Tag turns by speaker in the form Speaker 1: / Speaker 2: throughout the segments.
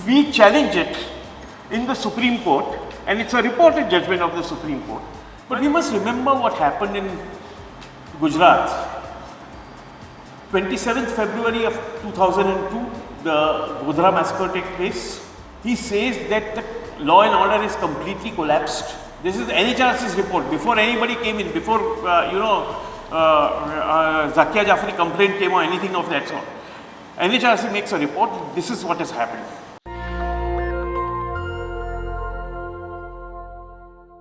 Speaker 1: we challenge it in the Supreme Court, and it's a reported judgment of the Supreme Court. But we must remember what happened in Gujarat. 27th February of 2002, the Godhra massacre took place. He says that the law and order is completely collapsed. This is NHRC's report. Before anybody came in, before Zakia Jafri complaint came or anything of that sort, NHRC makes a report. This is what has happened.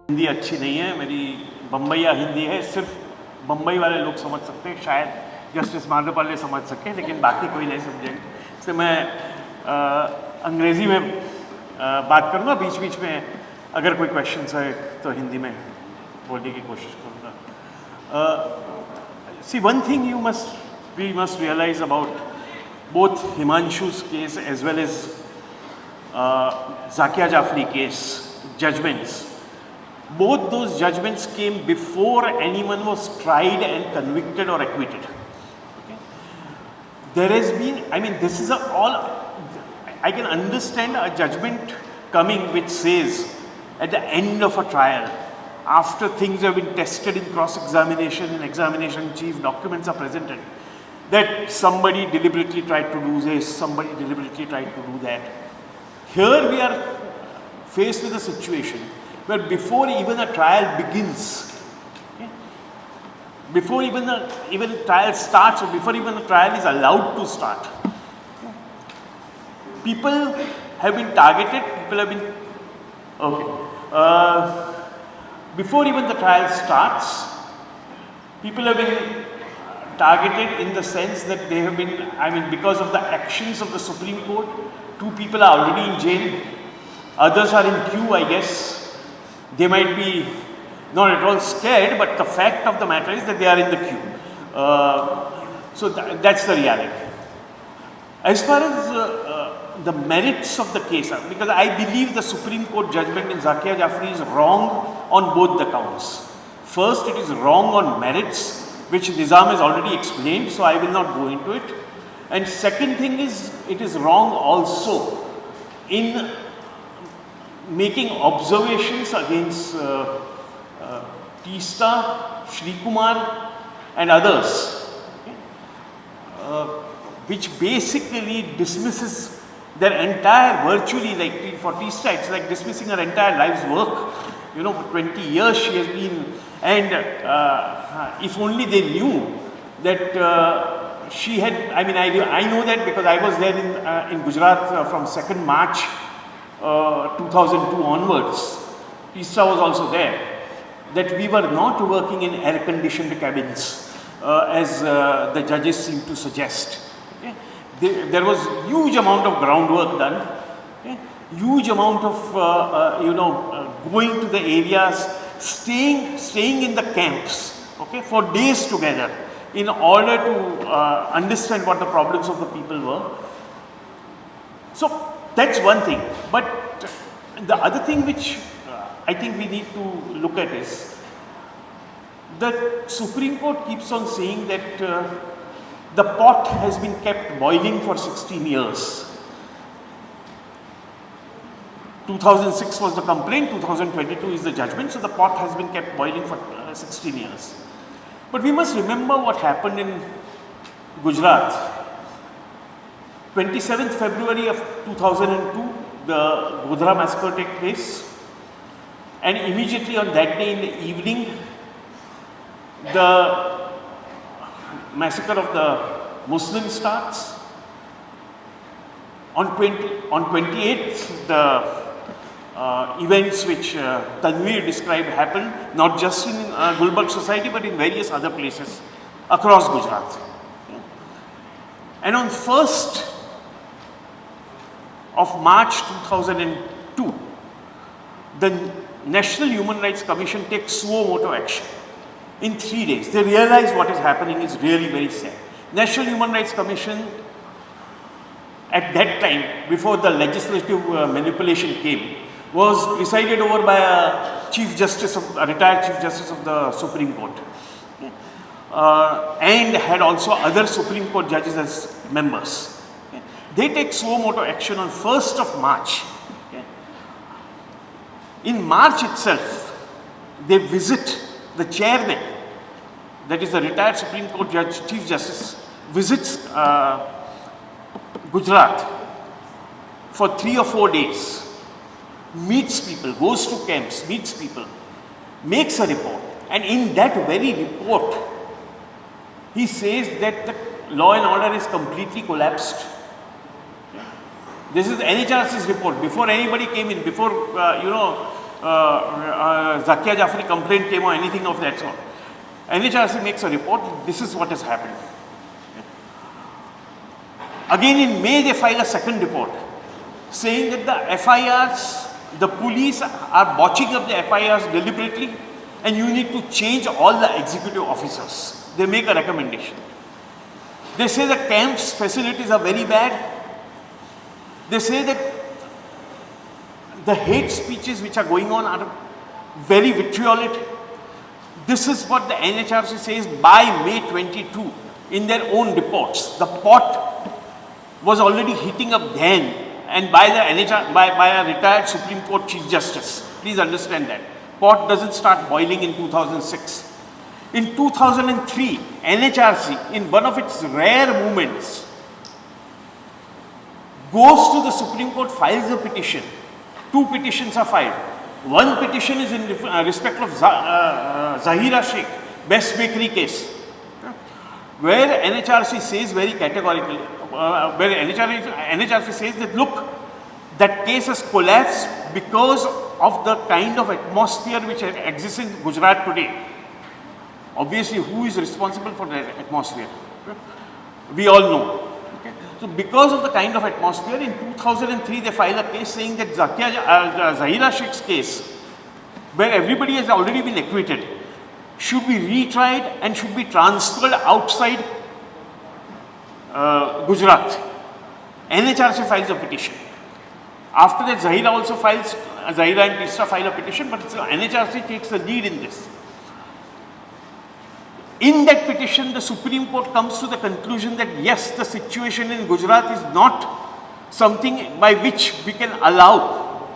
Speaker 1: Hindi अच्छी नहीं है, मेरी बम्बईया हिंदी है, सिर्फ बम्बई वाले लोग समझ सकते हैं, शायद जस्टिस माधवपाले समझ सकें, लेकिन बाकी कोई नहीं समझेंगे। इससे मैं अंग्रेज़ी में बात करूँगा, बीच बीच में अगर कोई क्वेश्चंस है तो हिंदी में बोलने की कोशिश करूँगा। See, one thing we must realize about both Himanshu's case as well as Zakia Jafri case judgments. Both those judgments came before anyone was tried and convicted or acquitted. Okay? There has been, I mean, this is I can understand a judgment coming which says at the end of a trial, after things have been tested in cross-examination and examination chief, documents are presented, that somebody deliberately tried to do this, somebody deliberately tried to do that. Here we are faced with a situation where before even a trial begins, okay, before even a trial starts, or before even a trial is allowed to start, people have been targeted, people have been, okay, before even the trial starts, people have been targeted in the sense that they have been, I mean, because of the actions of the Supreme Court, 2 people are already in jail, others are in queue, I guess. They might be not at all scared, but the fact of the matter is that they are in the queue. So that's the reality. As far as the merits of the case, because I believe the Supreme Court judgment in Zakia Jafri is wrong on both the counts. First, it is wrong on merits, which Nizam has already explained, so I will not go into it. And second thing is, it is wrong also in making observations against Tista, Shri Kumar and others, okay, which basically dismisses their entire, virtually, like for Tista, it's like dismissing her entire life's work. You know, for 20 years she has been, and if only they knew that she had, I mean, I know that because I was there in Gujarat from 2nd March 2002 onwards. Tista was also there, that we were not working in air-conditioned cabins as the judges seem to suggest. Okay? There was huge amount of groundwork done, okay? Huge amount of going to the areas, staying in the camps, okay, for days together in order to understand what the problems of the people were. So that's one thing. But the other thing which I think we need to look at is the Supreme Court keeps on saying that the pot has been kept boiling for 16 years. 2006 was the complaint, 2022 is the judgment, so the pot has been kept boiling for 16 years. But we must remember what happened in Gujarat. 27th February of 2002, the Godhra massacre took place, and immediately on that day in the evening, the massacre of the Muslims starts. On 28th, the events which Tanveer described happened, not just in Gulbarg society, but in various other places across Gujarat. And on 1st of March 2002, the National Human Rights Commission takes suo moto action. In 3 days, they realize what is happening is really very sad. National Human Rights Commission, at that time, before the legislative manipulation came, was presided over by a retired Chief Justice of the Supreme Court, and had also other Supreme Court judges as members. They take suo moto action on 1st of March. Okay. In March itself, they visit the chairman, that is the retired Supreme Court Judge, Chief Justice, visits Gujarat for 3 or 4 days, meets people, goes to camps, meets people, makes a report, and in that very report, he says that the law and order is completely collapsed. This is NHRC's report. Before anybody came in, before Zakia Jafri complaint came or anything of that sort, NHRC makes a report. This is what has happened. Again in May, they file a second report saying that the FIRs, the police are botching up the FIRs deliberately, and you need to change all the executive officers. They make a recommendation. They say the camps facilities are very bad. They say that the hate speeches which are going on are very vitriolic. This is what the NHRC says by May 22 in their own reports. The pot was already heating up then, and by a retired Supreme Court Chief Justice. Please understand that. Pot doesn't start boiling in 2006. In 2003, NHRC, in one of its rare moments, goes to the Supreme Court, files a petition. 2 petitions are filed. One petition is in respect of Zahira Sheikh, Best Bakery case, where NHRC says very categorically, NHRC says that look, that case has collapsed because of the kind of atmosphere which exists in Gujarat today. Obviously, who is responsible for that atmosphere? We all know. Okay. So, because of the kind of atmosphere, in 2003 they filed a case saying that Zahira Sheikh's case, where everybody has already been acquitted, should be retried and should be transferred outside Gujarat. NHRC files a petition. After that, Zahira also files, Zahira and Tisra file a petition, but NHRC takes the lead in this. In that petition, the Supreme Court comes to the conclusion that yes, the situation in Gujarat is not something by which we can allow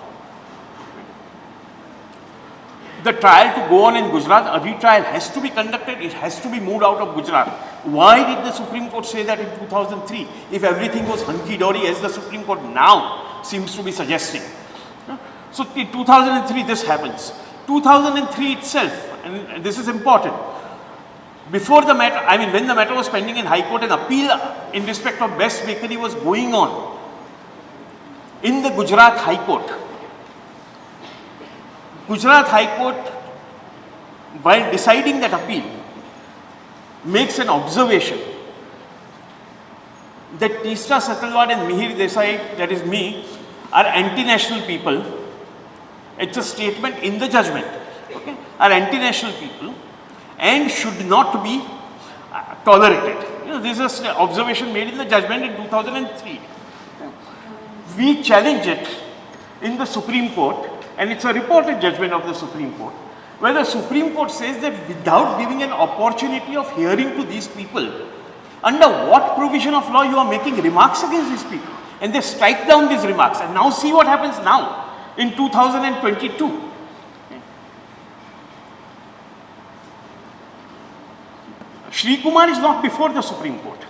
Speaker 1: the trial to go on in Gujarat. A retrial has to be conducted, it has to be moved out of Gujarat. Why did the Supreme Court say that in 2003 if everything was hunky-dory, as the Supreme Court now seems to be suggesting? So in 2003 this happens. 2003 itself, and this is important, before the matter, I mean when the matter was pending in High Court, an appeal in respect of Best Bakery was going on in the Gujarat High Court. Gujarat High Court, while deciding that appeal, makes an observation that Tisra Satalwad and Mihir Desai, that is me, are anti-national people. It's a statement in the judgment, okay, are anti-national people and should not be tolerated. This is an observation made in the judgment in 2003. We challenge it in the Supreme Court, and it's a reported judgment of the Supreme Court, where the Supreme Court says that without giving an opportunity of hearing to these people, under what provision of law you are making remarks against these people, and they strike down these remarks. And now see what happens now in 2022. Shri Kumar is not before the Supreme Court.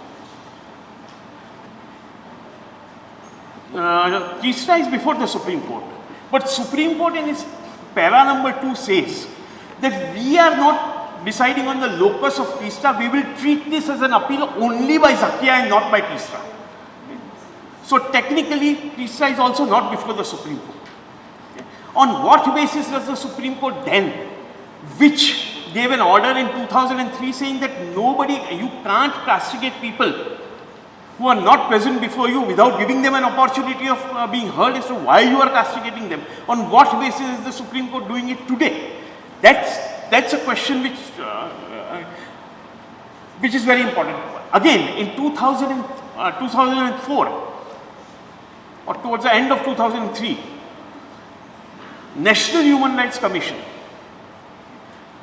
Speaker 1: Tisra is before the Supreme Court. But Supreme Court in its para number 2 says that we are not deciding on the locus of Tisra, we will treat this as an appeal only by Zakia and not by Tisra. So technically, Tisra is also not before the Supreme Court. On what basis does the Supreme Court then, which gave an order in 2003 saying that you can't castigate people who are not present before you without giving them an opportunity of being heard as to why you are castigating them? On what basis is the Supreme Court doing it today? That's a question which is very important. Again, in 2004 or towards the end of 2003, National Human Rights Commission,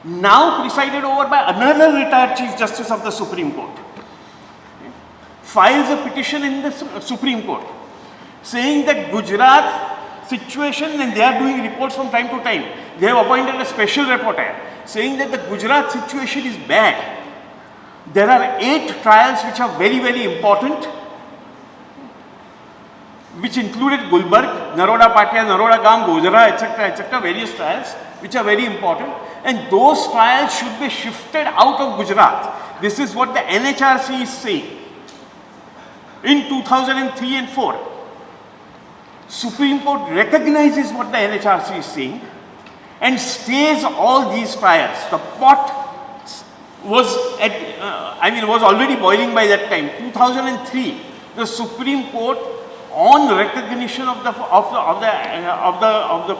Speaker 1: now presided over by another retired Chief Justice of the Supreme Court, files a petition in the Supreme Court saying that Gujarat situation, and they are doing reports from time to time. They have appointed a special reporter saying that the Gujarat situation is bad. There are 8 trials which are very, very important, which included Gulbarg, Naroda Patia, Naroda Gam, Gojara, etc., various trials which are very important, and those trials should be shifted out of Gujarat. This is what the NHRC is saying. In 2003 and 4, Supreme Court recognizes what the NHRC is saying and stays all these trials. The pot was was already boiling by that time. 2003, the Supreme Court, on recognition of the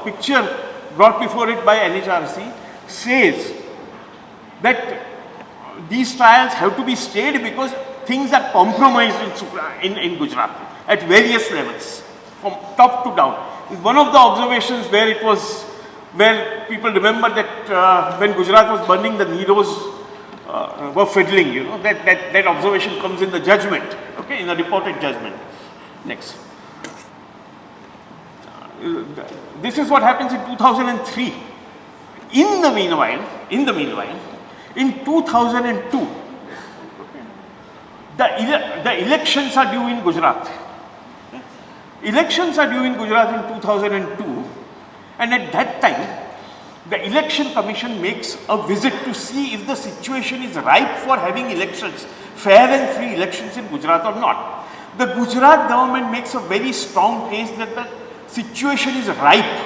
Speaker 1: picture brought before it by NHRC, says that these trials have to be stayed because things are compromised in Gujarat at various levels, from top to down. One of the observations where people remember that when Gujarat was burning, the Neros were fiddling, that observation comes in the judgment, okay, in the reported judgment. Next. This is what happens in 2003. In the meanwhile, in 2002, the elections are due in Gujarat. Elections are due in Gujarat in 2002, and at that time, the Election Commission makes a visit to see if the situation is ripe for having elections, fair and free elections in Gujarat or not. The Gujarat government makes a very strong case that the situation is ripe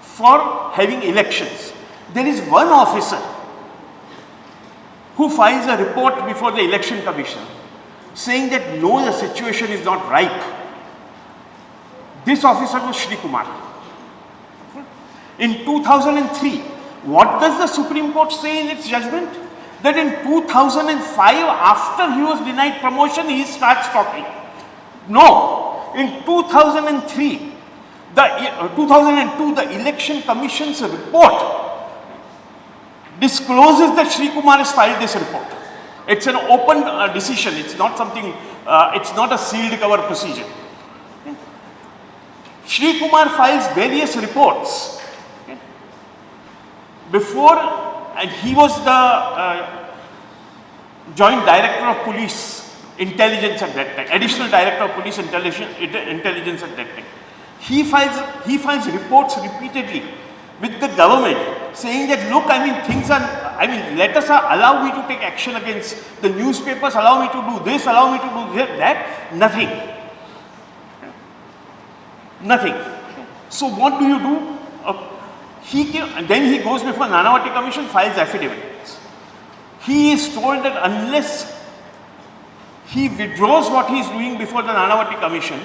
Speaker 1: for having elections. There is one officer who files a report before the Election Commission saying that no, the situation is not ripe. This officer was Shri Kumar. In 2003, what does the Supreme Court say in its judgment? That in 2005, after he was denied promotion, he starts talking. No, in 2003, 2002, the Election Commission's report discloses that Shri Kumar has filed this report. It's an open decision. It's not something, it's not a sealed cover procedure. Shri Kumar files various reports before, and he was the Joint Director of Police Intelligence at that time, Additional Director of Police Intelligence at that time. He files reports repeatedly with the government saying that, look, things are, let us allow me to take action against the newspapers, allow me to do this, allow me to do that. Nothing. Nothing. So what do you do? Then he goes before Nanavati Commission, files affidavits. He is told that unless he withdraws what he is doing before the Nanavati Commission,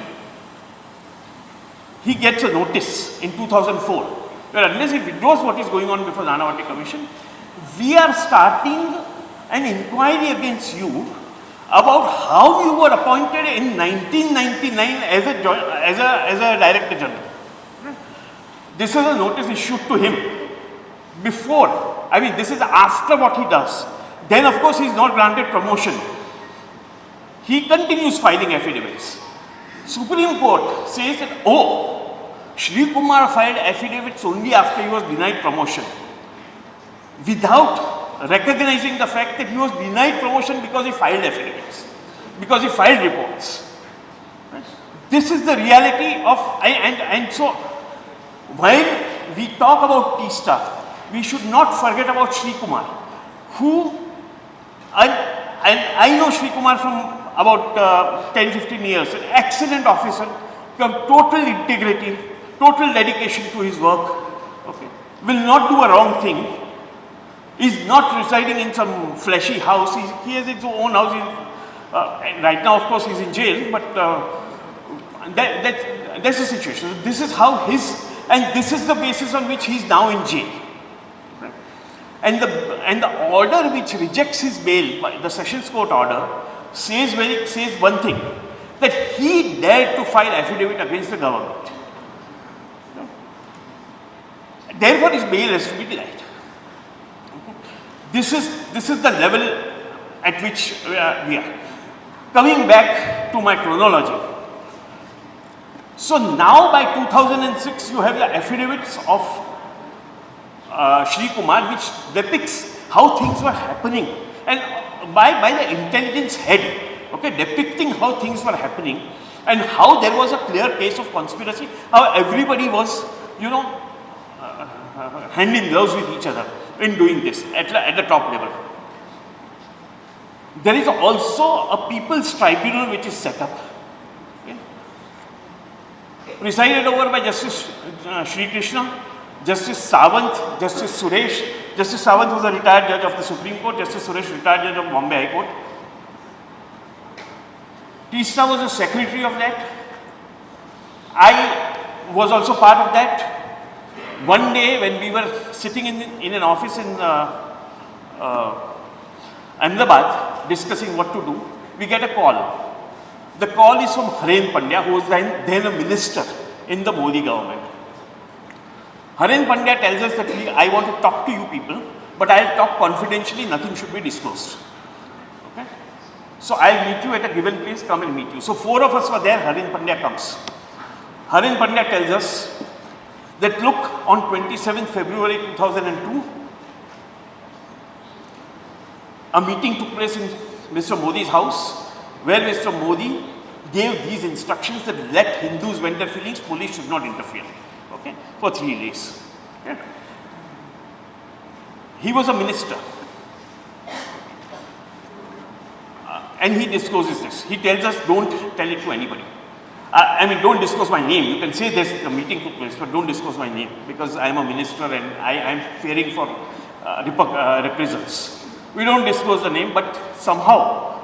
Speaker 1: he gets a notice in 2004. Where unless he withdraws what is going on before the Nanavati Commission, we are starting an inquiry against you about how you were appointed in 1999 as a Director General. This is a notice issued to him before, this is after what he does. Then of course he is not granted promotion. He continues filing affidavits. Supreme Court says that, oh, Shri Kumar filed affidavits only after he was denied promotion, without recognizing the fact that he was denied promotion because he filed affidavits, because he filed reports. This is the reality of, and so, while we talk about tea stuff, we should not forget about Shri Kumar, who, and I know Shri Kumar from about 10-15 years, an excellent officer, total integrity, total dedication to his work, okay, will not do a wrong thing, is not residing in some fleshy house, he has his own house, right now of course he is in jail, but that's the situation. This is how and this is the basis on which he is now in jail. Right? And the order which rejects his bail, the Sessions Court order, says one thing, that he dared to file affidavit against the government. Therefore his bail has to be denied. Okay? This is the level at which we are. Coming back to my chronology. So now by 2006 you have the affidavits of Shri Kumar, which depicts how things were happening, and by the intelligence head, okay, depicting how things were happening and how there was a clear case of conspiracy, how everybody was, you know, hand in gloves with each other in doing this at the top level. There is also a people's tribunal which is set up, okay, presided over by Justice Shri Krishna, Justice Sawant, Justice Suresh. Justice Sawant was a retired judge of the Supreme Court, Justice Suresh retired judge of Bombay High Court. Teesta was the secretary of that. I was also part of that. One day when we were sitting in an office in Ahmedabad discussing what to do, we get a call. The call is from Haren Pandya, who was then a minister in the Modi government. Haren Pandya tells us that I want to talk to you people, but I'll talk confidentially, nothing should be disclosed. Okay? So I'll meet you at a given place, come and meet you. So 4 of us were there, Haren Pandya comes. Haren Pandya tells us that look, on 27th February 2002, a meeting took place in Mr. Modi's house, where Mr. Modi gave these instructions that let Hindus vent their feelings, police should not interfere, okay, for 3 days. Okay. He was a minister. And he discloses this. He tells us, don't tell it to anybody. I mean, don't disclose my name. You can say this, the meeting took place, but don't disclose my name, because I am a minister and I am fearing for reprisals. We don't disclose the name, but somehow,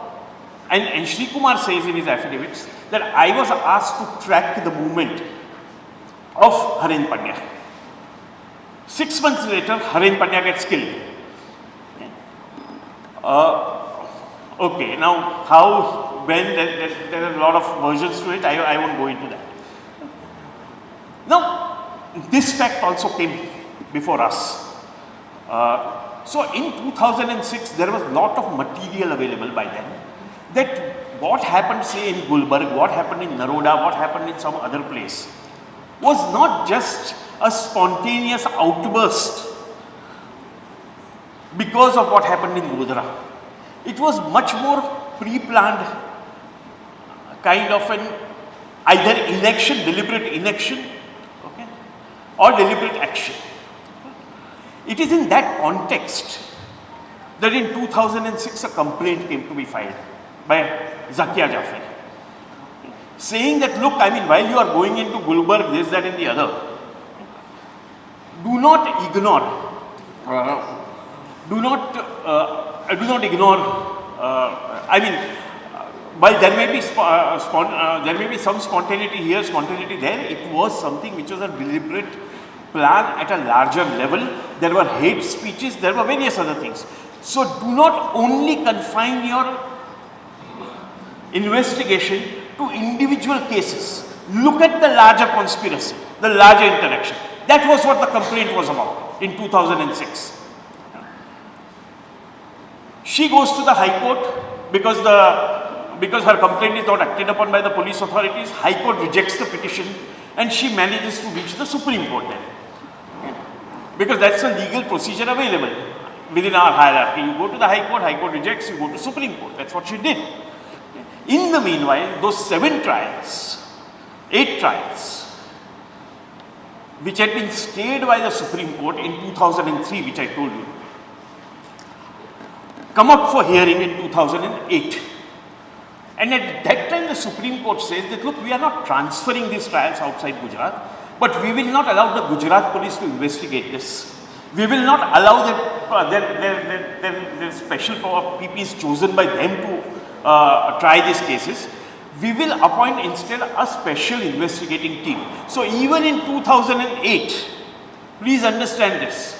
Speaker 1: and Shri Kumar says in his affidavits that I was asked to track the movement of Haren Pandya. 6 months later, Haren Pandya gets killed. Okay, now how, when, there are a lot of versions to it, I won't go into that. Now, this fact also came before us. So in 2006, there was a lot of material available by then, that what happened, say, in Gulbarg, what happened in Naroda, what happened in some other place, was not just a spontaneous outburst because of what happened in Godhra. It was much more pre-planned kind of an either inaction, deliberate inaction, okay, or deliberate action. It is in that context that in 2006 a complaint came to be filed by Zakia Jafri, saying that look, I mean, while you are going into Gulbarg, this, that and the other, do not ignore, I mean, while there may be some spontaneity here, spontaneity there, it was something which was a deliberate plan at a larger level. There were hate speeches, there were various other things. So do not only confine your investigation to individual cases. Look at the larger conspiracy, the larger interaction. That was what the complaint was about in 2006. She goes to the High Court because her complaint is not acted upon by the police authorities. High Court rejects the petition and she manages to reach the Supreme Court then. Because that's a legal procedure available within our hierarchy. You go to the High Court rejects, you go to Supreme Court. That's what she did. In the meanwhile, those 8 trials, which had been stayed by the Supreme Court in 2003, which I told you, come up for hearing in 2008. And at that time, the Supreme Court says that, look, we are not transferring these trials outside Gujarat, but we will not allow the Gujarat police to investigate this. We will not allow their special PPs chosen by them to try these cases. We will appoint instead a special investigating team. So even in 2008, please understand this,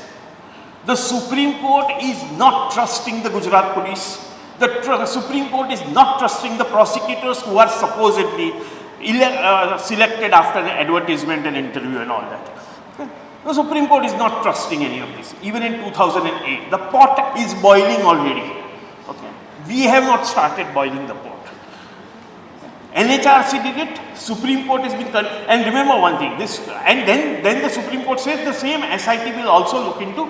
Speaker 1: the Supreme Court is not trusting the Gujarat police. The Supreme Court is not trusting the prosecutors who are supposedly selected after an advertisement and interview and all that. Okay. The Supreme Court is not trusting any of this. Even in 2008, the pot is boiling already. Okay. We have not started boiling the pot. NHRC did it, Supreme Court has been and remember one thing, this and then the Supreme Court says the same SIT will also look into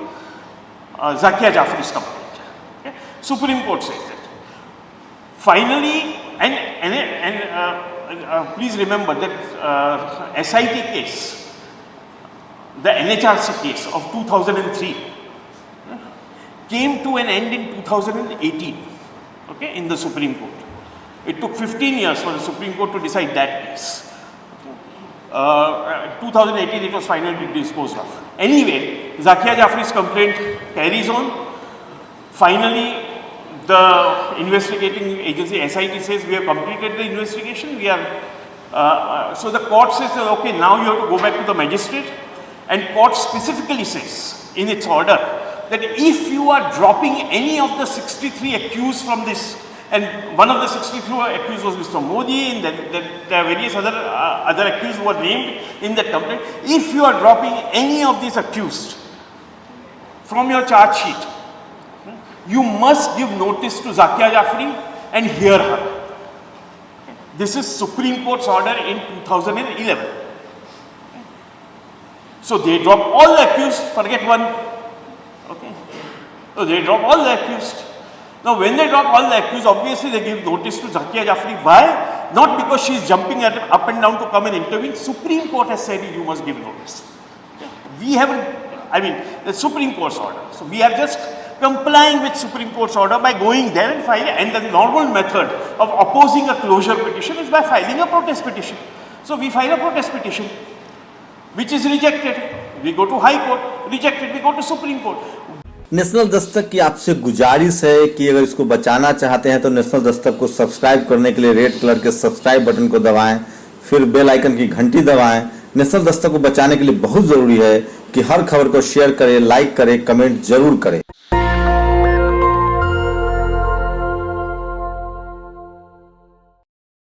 Speaker 1: Zakia Jafri's complaint. Okay? Supreme Court says that. Finally, please remember that SIT case, the NHRC case of 2003 came to an end in 2018, okay, in the Supreme Court. It took 15 years for the Supreme Court to decide that case. 2018 it was finally disposed of. Anyway, Zakia Jafri's complaint carries on. Finally, the investigating agency SIT says we have completed the investigation. We are so the court says that, okay, now you have to go back to the magistrate, and court specifically says in its order that if you are dropping any of the 63 accused from this, and one of the 63 accused was Mr. Modi, and then there are various other accused who were named in that complaint. If you are dropping any of these accused from your charge sheet, you must give notice to Zakia Jafri and hear her. This is Supreme Court's order in 2011. So they drop all the accused, forget one. Okay. So they drop all the accused. Now when they drop all the accused, obviously they give notice to Zakia Jafri. Why? Not because she is jumping up and down to come and intervene. Supreme Court has said you must give notice. We haven't, the Supreme Court's order. So we are just complying with Supreme Court's order by going there and filing. And the normal method of opposing a closure petition is by filing a protest petition. So we file a protest petition, which is rejected. We go to High Court, rejected, we go to Supreme Court.
Speaker 2: National Dastak की आपसे गुजारिश है कि अगर इसको बचाना चाहते हैं तो नेशनल दस्तक को सब्सक्राइब करने के लिए रेड कलर के सब्सक्राइब बटन को दबाएं, फिर बेल आइकन की घंटी दबाएं। नेशनल दस्तक को बचाने के लिए बहुत जरूरी है कि हर खबर को शेयर करें, लाइक करें, कमेंट जरूर करें।